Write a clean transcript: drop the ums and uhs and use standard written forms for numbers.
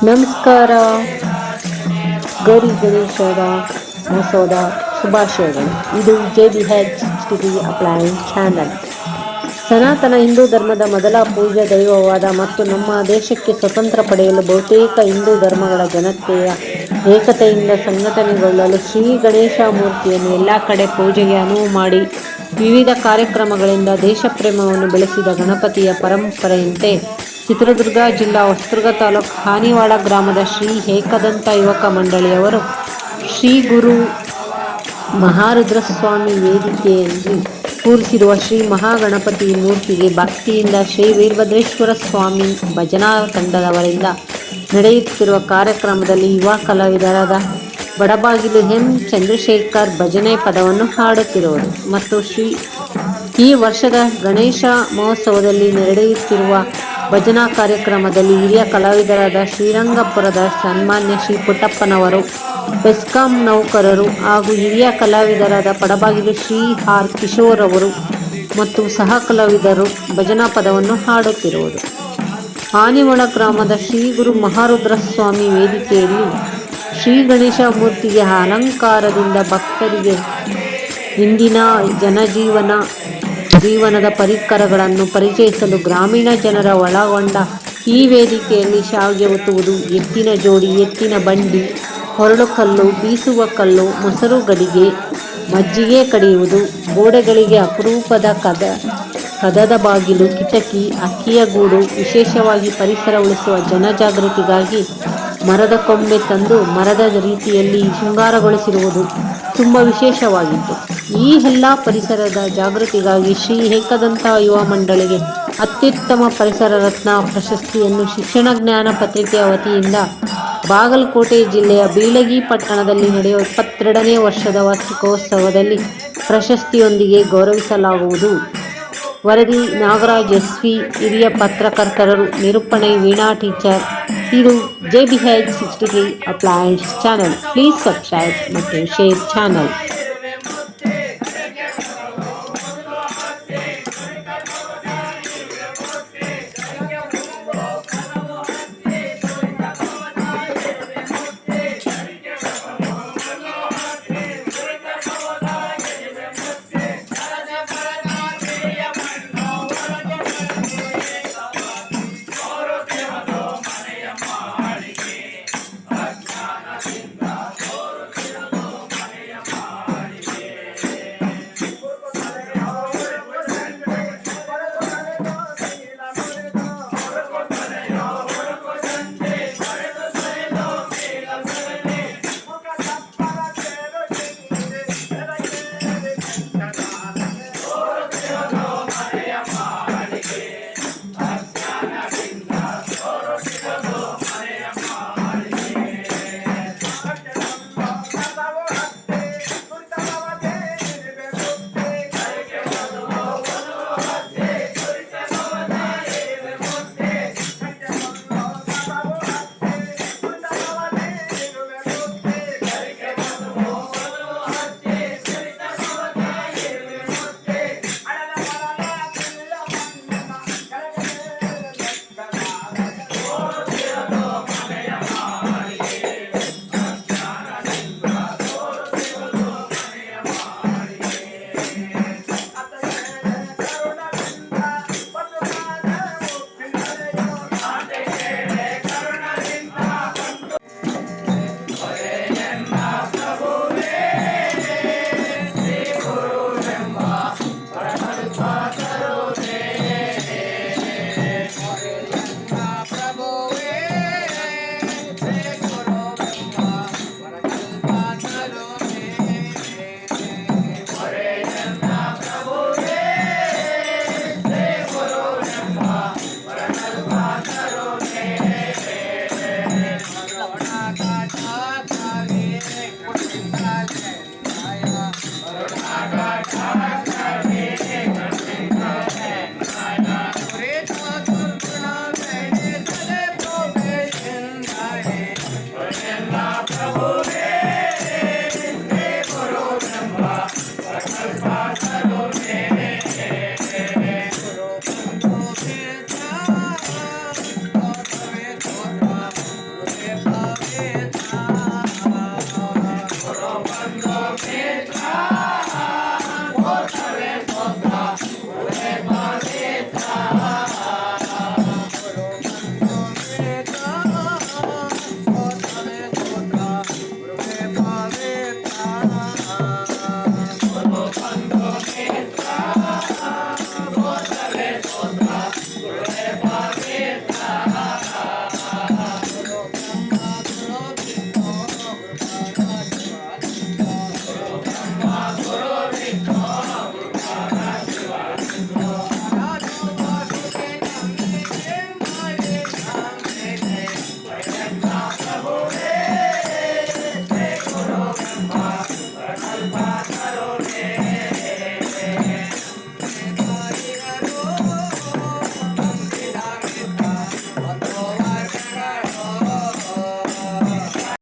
ನಮಸ್ಕಾರ. ಗೌರಿ ಗಣೇಶರ ಮಹೋತ್ಸವದ ಶುಭಾಶಯಗಳು. ಇದು JBH63 ಅಪ್ಲೈನ್ಸ್ ಚಾನಲ್. ಸನಾತನ ಹಿಂದೂ ಧರ್ಮದ ಮೊದಲ ಪೂಜ್ಯ ದೈವವಾದ ಮತ್ತು ನಮ್ಮ ದೇಶಕ್ಕೆ ಸ್ವತಂತ್ರ ಪಡೆಯಲು ಬಹುತೇಕ ಹಿಂದೂ ಧರ್ಮಗಳ ಜನತೆಯ ಏಕತೆಯಿಂದ ಸಂಘಟನೆಗೊಳ್ಳಲು ಶ್ರೀ ಗಣೇಶ ಮೂರ್ತಿಯನ್ನು ಎಲ್ಲ ಕಡೆ ಪೂಜೆಗೆ ಅನುವು ಮಾಡಿ ವಿವಿಧ ಕಾರ್ಯಕ್ರಮಗಳಿಂದ ದೇಶಪ್ರೇಮವನ್ನು ಬೆಳೆಸಿದ ಗಣಪತಿಯ ಪರಂಪರೆಯಂತೆ ಚಿತ್ರದುರ್ಗ ಜಿಲ್ಲಾ ಹೊಸದುರ್ಗ ತಾಲೂಕು ಹಾನಿವಾಳ ಗ್ರಾಮದ ಶ್ರೀ ಏಕದಂತ ಯುವಕ ಮಂಡಳಿಯವರು ಶ್ರೀ ಗುರು ಮಹಾರುದ್ರಸ್ವಾಮಿ ವೇದಿಕೆಯಲ್ಲಿ ಕೂರಿಸಿರುವ ಶ್ರೀ ಮಹಾಗಣಪತಿ ಮೂರ್ತಿಗೆ ಭಕ್ತಿಯಿಂದ ಶ್ರೀ ವೀರಭದ್ರೇಶ್ವರ ಸ್ವಾಮಿ ಭಜನಾ ತಂಡದವರಿಂದ ನಡೆಯುತ್ತಿರುವ ಕಾರ್ಯಕ್ರಮದಲ್ಲಿ ಯುವ ಕಲಾವಿದರಾದ ಬಡಬಾಗಿಲು ಚಂದ್ರಶೇಖರ್ ಭಜನೆ ಪದವನ್ನು ಹಾಡುತ್ತಿರುವುದು ಮತ್ತು ಈ ವರ್ಷದ ಗಣೇಶ ಮಹೋತ್ಸವದಲ್ಲಿ ನಡೆಯುತ್ತಿರುವ ಭಜನಾ ಕಾರ್ಯಕ್ರಮದಲ್ಲಿ ಹಿರಿಯ ಕಲಾವಿದರಾದ ಶ್ರೀರಂಗಪುರದ ಸನ್ಮಾನ್ಯ ಶ್ರೀ ಪುಟ್ಟಪ್ಪನವರು, ಬೆಸ್ಕಾಂ ನೌಕರರು ಹಾಗೂ ಹಿರಿಯ ಕಲಾವಿದರಾದ ಪಡಬಾಗಿಲು ಶ್ರೀ ಆರ್ ಕಿಶೋರ್ ಅವರು ಮತ್ತು ಸಹ ಕಲಾವಿದರು ಭಜನಾ ಪದವನ್ನು ಹಾಡುತ್ತಿರುವುದು. ಹಾನಿವಾಳ ಗ್ರಾಮದ ಶ್ರೀ ಗುರು ಮಹಾರುದ್ರಸ್ವಾಮಿ ವೇದಿಕೆಯಲ್ಲಿ ಶ್ರೀ ಗಣೇಶ ಮೂರ್ತಿಗೆ ಅಲಂಕಾರದಿಂದ ಭಕ್ತರಿಗೆ ಇಂದಿನ ಜೀವನದ ಪರಿಕರಗಳನ್ನು ಪರಿಚಯಿಸಲು ಗ್ರಾಮೀಣ ಜನರ ಒಳಗೊಂಡ ಈ ವೇದಿಕೆಯಲ್ಲಿ ಶಾವಿಗೆ ಒತ್ತುವುದು, ಎತ್ತಿನ ಜೋಡಿ, ಎತ್ತಿನ ಬಂಡಿ, ಹೊರಳು ಕಲ್ಲು, ಬೀಸುವ ಕಲ್ಲು, ಮೊಸರು ಗಡಿಗೆ, ಮಜ್ಜಿಗೆ ಕಡಿಯುವುದು, ಗೋಡೆಗಳಿಗೆ ಅಪರೂಪದ ಕದದ ಬಾಗಿಲು, ಕಿಟಕಿ, ಅಕ್ಕಿಯ ಗೂಡು, ವಿಶೇಷವಾಗಿ ಪರಿಸರ ಉಳಿಸುವ ಜನಜಾಗೃತಿಗಾಗಿ ಮರದ ಕೊಂಬೆ ತಂದು ಮರದ ರೀತಿಯಲ್ಲಿ ಶೃಂಗಾರಗೊಳಿಸಿರುವುದು ತುಂಬ ವಿಶೇಷವಾಗಿತ್ತು. ಈ ಎಲ್ಲ ಪರಿಸರದ ಜಾಗೃತಿಗಾಗಿ ಶ್ರೀ ಏಕದಂತ ಯುವ ಮಂಡಳಿಗೆ ಅತ್ಯುತ್ತಮ ಪರಿಸರ ರತ್ನ ಪ್ರಶಸ್ತಿಯನ್ನು ಶಿಕ್ಷಣ ಜ್ಞಾನ ಪತ್ರಿಕೆಯ ವತಿಯಿಂದ ಬಾಗಲಕೋಟೆ ಜಿಲ್ಲೆಯ ಬೀಳಗಿ ಪಟ್ಟಣದಲ್ಲಿ ನಡೆಯುವ 22ನೇ ವರ್ಷದ ವಾರ್ಷಿಕೋತ್ಸವದಲ್ಲಿ ಪ್ರಶಸ್ತಿಯೊಂದಿಗೆ ಗೌರವಿಸಲಾಗುವುದು. ವರದಿ ನಾಗರಾಜ್ SV, ಹಿರಿಯ ಪತ್ರಕರ್ತರು, ನಿರೂಪಣೆ ವೀಣಾ ಟೀಚರ್. ಇದು JBH63 appliances channel. Please subscribe ಮತ್ತು ಶೇರ್ ಚಾನಲ್.